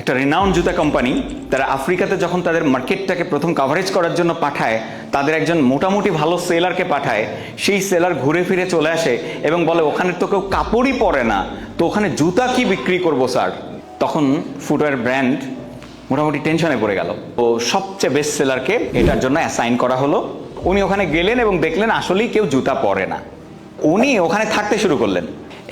একটা রিনাউন্ড জুতা কোম্পানি, তারা আফ্রিকাতে যখন তাদের মার্কেটটাকে প্রথম কাভারেজ করার জন্য পাঠায়, তাদের একজন মোটামুটি ভালো সেলারকে পাঠায়। সেই সেলার ঘুরে ফিরে চলে আসে এবং বলে ওখানে তো কেউ কাপড়ই পরে না, তো ওখানে জুতা কি বিক্রি করবো স্যার। তখন ফুটওয়্যার ব্র্যান্ড মোটামুটি টেনশনে পড়ে গেল। তো সবচেয়ে বেস্ট সেলারকে এটার জন্য অ্যাসাইন করা হলো। উনি ওখানে গেলেন এবং দেখলেন আসলেই কেউ জুতা পরে না। উনি ওখানে থাকতে শুরু করলেন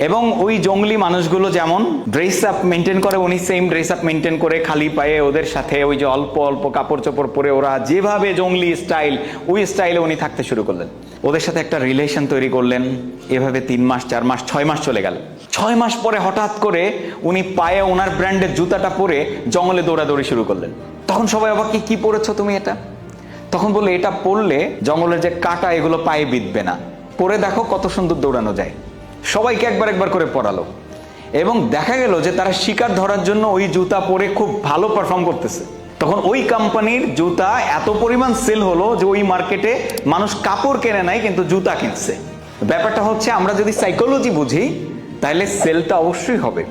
এবং ওই জঙ্গলি মানুষগুলো যেমন ড্রেস আপ মেনটেন করে, উনি সেম ড্রেস আপ মেনটেন করে খালি পায়ে ওদের সাথে ওই যে অল্প অল্প কাপড় চোপড় পরে ওরা যেভাবে জঙ্গলি স্টাইল, ওই স্টাইলে উনি থাকতে শুরু করলেন। ওদের সাথে একটা রিলেশন তৈরি করলেন। এভাবে 3 মাস 4 মাস 6 মাস চলে গেল। 6 মাস পরে হঠাৎ করে উনি পায়ে ওনার ব্র্যান্ডের জুতাটা পরে জঙ্গলে দৌড়াদৌড়ি শুরু করলেন। তখন সবাই আবার কি পরেছো তুমি এটা? তখন বললে এটা পরলে জঙ্গলের যে কাঁটা এগুলো পায়ে বিঁধবে না, পরে দেখো কত সুন্দর দৌড়ানো যায়। সবাইকে একবার একবার করে পরালো এবং দেখা গেল যে তারা শিকার ধরার জন্য ওই জুতা পরে খুব ভালো পারফর্ম করতেছে। তখন ওই কোম্পানির জুতা এত পরিমাণ সেল হলো যে ওই মার্কেটে মানুষ কাপড় কেনে নাই কিন্তু জুতা কিনছে। ব্যাপারটা হচ্ছে আমরা যদি সাইকোলজি বুঝি তাহলে সেলটা অবশ্যই হবে।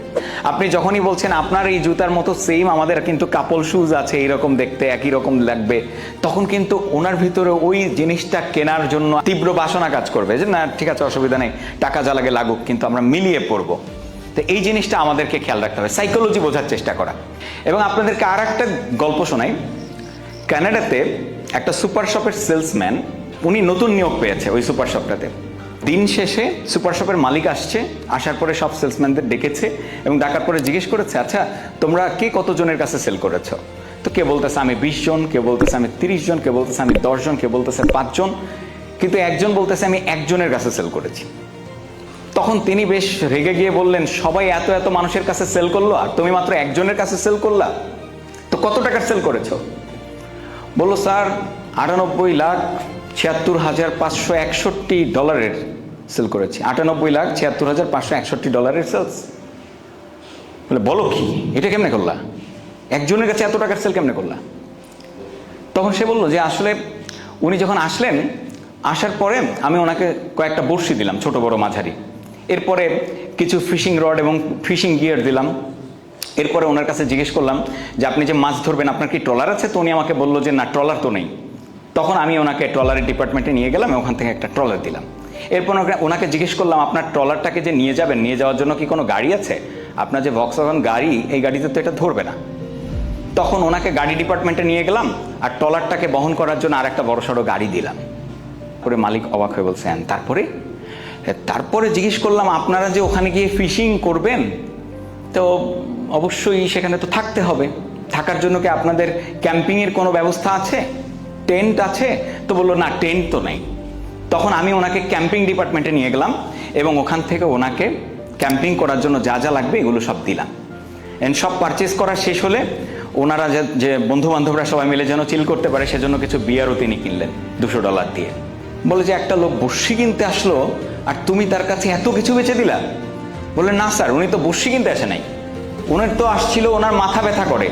আপনি যখনই বলছেন আপনার এই জুতার মতো সেম আমাদের কিন্তু কাপল শুজ আছে, এইরকম দেখতে একই রকম লাগবে, তখন কিন্তু ওনার ভিতরে ওই জিনিসটা কেনার জন্য তীব্র বাসনা কাজ করবে যে না ঠিক আছে অসুবিধা নেই, টাকা যা লাগে লাগুক, কিন্তু আমরা মিলিয়ে পড়বো। তো এই জিনিসটা আমাদেরকে খেয়াল রাখতে হবে, সাইকোলজি বোঝার চেষ্টা করা। এবং আপনাদেরকে আর একটা গল্প শোনাই। কানাডাতে একটা সুপার শপের সেলসম্যান, উনি নতুন নিয়োগ পেয়েছে ওই সুপার শপটাতে। দিন শেষে সুপার শপের মালিক আসছে, আসার পরে সব সেলসম্যানদের ডেকেছে এবং ডাকার পরে জিজ্ঞেস করেছে আচ্ছা তোমরা কে কতজনের কাছে সেল করেছো? তো কে বলতেছে আমি 20 জন, কে বলতেছে আমি 30 জন, কে বলতেছে আমি 10 জন, কে বলতেছে 5 জন, কিন্তু একজন বলতেছে আমি একজনের কাছে সেল করেছি। তখন তিনি বেশ রেগে গিয়ে বললেন সবাই এত এত মানুষের কাছে সেল করলো আর তুমি মাত্র একজনের কাছে সেল করলা, তো কত টাকার সেল করেছো? বললো স্যার 98,76,561 ডলারের সেল করেছি। 98,76,561 ডলারের সেলস। বলে বলো কি, এটা কেমনে করলা? একজনের কাছে এত টাকার সেল কেমনে করলা? তখন সে বললো যে আসলে উনি যখন আসলেন, আসার পরে আমি ওনাকে কয়েকটা বড়শি দিলাম, ছোট বড় মাঝারি। এরপরে কিছু ফিশিং রড এবং ফিশিং গিয়ার দিলাম। এরপরে ওনার কাছে জিজ্ঞেস করলাম যে আপনি যে মাছ ধরবেন আপনার কি ট্রলার আছে? তো উনি আমাকে বললো যে না ট্রলার তো নেই। তখন আমি ওনাকে ট্রলারের ডিপার্টমেন্টে নিয়ে গেলাম, ওখান থেকে একটা ট্রলার দিলাম। এরপর ওনাকে জিজ্ঞেস করলাম আপনার ট্রলারটাকে যে নিয়ে যাবেন, নিয়ে যাওয়ার জন্য কি কোনো গাড়ি আছে? আপনার যে ভক্সওয়াগন গাড়ি, এই গাড়িতে তো এটা ধরবে না। তখন ওনাকে গাড়ি ডিপার্টমেন্টে নিয়ে গেলাম আর ট্রলারটাকে বহন করার জন্য আর একটা বড়সড় গাড়ি দিলাম। পরে মালিক অবাক হয়ে বলছেন তারপরে জিজ্ঞেস করলাম আপনারা যে ওখানে গিয়ে ফিশিং করবেন, তো অবশ্যই সেখানে তো থাকতে হবে, থাকার জন্য কি আপনাদের ক্যাম্পিংয়ের কোনো ব্যবস্থা আছে, টেন্ট আছে? তো বললো না টেন্ট তো নেই। তখন আমি ওনাকে ক্যাম্পিং ডিপার্টমেন্টে নিয়ে গেলাম এবং ওখান থেকে ওনাকে ক্যাম্পিং করার জন্য যা যা লাগবে এগুলো সব দিলাম। এন্ড সব পারচেস করা শেষ হলে ওনারা যে বন্ধু বান্ধবরা সবাই মিলে যেন চিল করতে পারে সেজন্য কিছু বিয়ারও তিনি কিনলেন $200 দিয়ে। বলে যে একটা লোক বড়শি কিনতে আসলো আর তুমি তার কাছে এত কিছু বেচে দিলা? বলে না স্যার উনি তো বড়শি কিনতে আসে নাই, উনার তো আসছিল ওনার মাথা ব্যথা করে।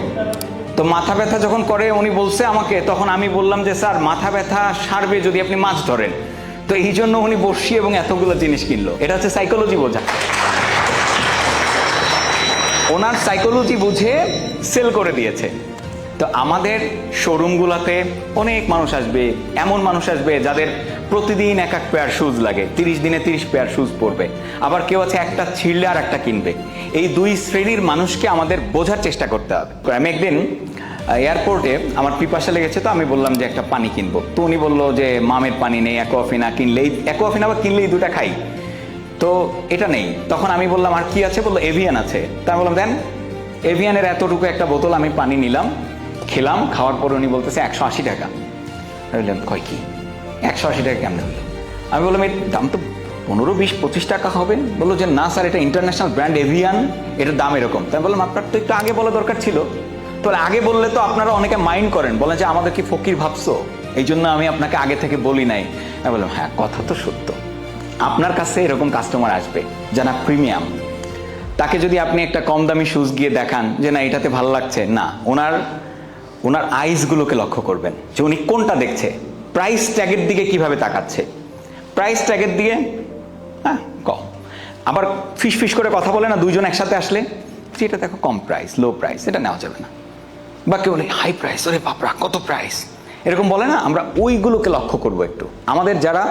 তো মাথা ব্যথা যখন করে উনি বলছে আমাকে, তখন আমি বললাম যে স্যার মাথা ব্যথা সারবে যদি আপনি মাছ ধরেন, তো এই জন্য উনি বড়শি এবং এতগুলো জিনিস কিনলো। এটা হচ্ছে সাইকোলজি বোঝা। ওনার সাইকোলজি বুঝে সেল করে দিয়েছে। তো আমাদের শোরুমগুলোতে অনেক মানুষ আসবে, এমন মানুষ আসবে যাদের প্রতিদিন এক এক পেয়ার শুজ লাগে, 30 দিনে 30 পেয়ার শুজ পরবে। আবার কেউ আছে একটা ছিঁড়লে আর একটা কিনবে। এই দুই শ্রেণীর মানুষকে আমাদের বোঝার চেষ্টা করতে হবে। আমি একদিন এয়ারপোর্টে আমার পিপাসা লেগেছে, তো আমি বললাম যে একটা পানি কিনবো। তো উনি বললো যে মামের পানি নেই, অ্যাকোয়াফিনা কিনলেই, অ্যাকোয়াফিনা আবার কিনলেই 2টা খাই, তো এটা নেই। তখন আমি বললাম আর কি আছে? বললো এভিয়ান আছে। তা আমি বললাম দেন। এভিয়ানের এতটুকু একটা বোতল আমি পানি নিলাম, খেলাম, খাওয়ার পর উনি বলতেছে 180 টাকা। বললাম কয় কি 180 টাকা কেমন হলো? আমি বললাম এর দাম তো 15, 20, 25 টাকা হবে। বললো যে না স্যার এটা ইন্টারন্যাশনাল ব্র্যান্ড এভিয়ান, এটার দাম এরকম। তাই বললাম আপনার তো একটু আগে বলা দরকার ছিল। তো আগে বললে তো আপনারা অনেকে মাইন্ড করেন, বলেন যে আমাদের কি ফকির ভাবছো, এই জন্য আমি আপনাকে আগে থেকে বলি নাই। আমি বললাম হ্যাঁ কথা তো সত্য। আপনার কাছে এরকম কাস্টমার আসবে যারা প্রিমিয়াম, তাকে যদি আপনি একটা কম দামি শুজ গিয়ে দেখান যে না এটাতে ভালো লাগছে, না ওনার আইসগুলোকে লক্ষ্য করবেন যে উনি কোনটা দেখছে, প্রাইস ট্যাগের দিকে কিভাবে তাকাচ্ছে। প্রাইস ট্যাগের দিকে হ্যাঁ কম। আবার ফিস ফিস করে কথা বলে না দুইজন একসাথে আসলে, যে এটা দেখো কম প্রাইস, লো প্রাইস, এটা নেওয়া যাবে না। বা কেউ বলে হাই প্রাইস, ওরে বাপরা কত প্রাইস, এরকম বলে না, আমরা ওইগুলোকে লক্ষ্য করব একটু। আমাদের যারা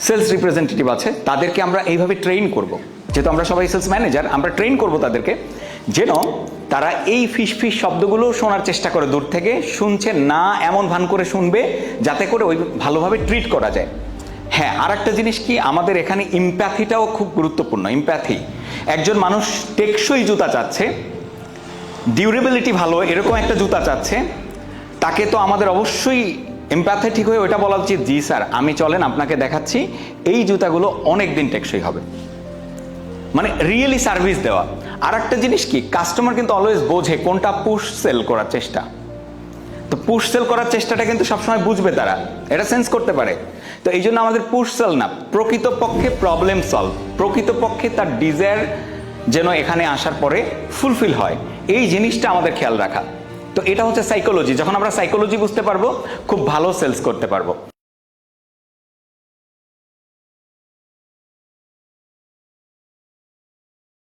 সেলস রিপ্রেজেন্টেটিভ আছে তাদেরকে আমরা এইভাবে ট্রেন করব, যেহেতু আমরা সবাই সেলস ম্যানেজার, আমরা ট্রেন করব তাদেরকে যেন তারা এই ফিস ফিস শব্দগুলো শোনার চেষ্টা করে, দূর থেকে শুনছে না এমন ভান করে শুনবে, যাতে করে ওই ভালোভাবে ট্রিট করা যায়। হ্যাঁ, আর একটা জিনিস কি, আমাদের এখানে ইম্প্যাথিটাও খুব গুরুত্বপূর্ণ। ইম্প্যাথি, একজন মানুষ টেকসই জুতা চাচ্ছে, ডিউরেবিলিটি ভালো এরকম একটা জুতা চাচ্ছে, তাকে তো আমাদের অবশ্যই এমপ্যাথেটিক হয়ে ওইটা বলা উচিত, জি স্যার আমি চলেন আপনাকে দেখাচ্ছি এই জুতাগুলো অনেক দিন টেকসই হবে, মানে রিয়েলি সার্ভিস দেওয়া। আর একটা জিনিস কি, কাস্টমার কিন্তু অলওয়েজ বোঝে কোনটা পুশ সেল করার চেষ্টা। তো পুশ সেল করার চেষ্টাটা কিন্তু সবসময় বুঝবে, তারা এটা সেন্স করতে পারে। তো এই জন্য আমাদের পুশ সেল না, প্রকৃতপক্ষে প্রবলেম সলভ, প্রকৃতপক্ষে তার ডিজায়ার যেন এখানে আসার পরে ফুলফিল হয়, এই জিনিসটা আমাদের খেয়াল রাখা। তো এটা হচ্ছে সাইকোলজি। যখন আমরা সাইকোলজি বুঝতে পারবো, খুব ভালো সেলস করতে পারবো।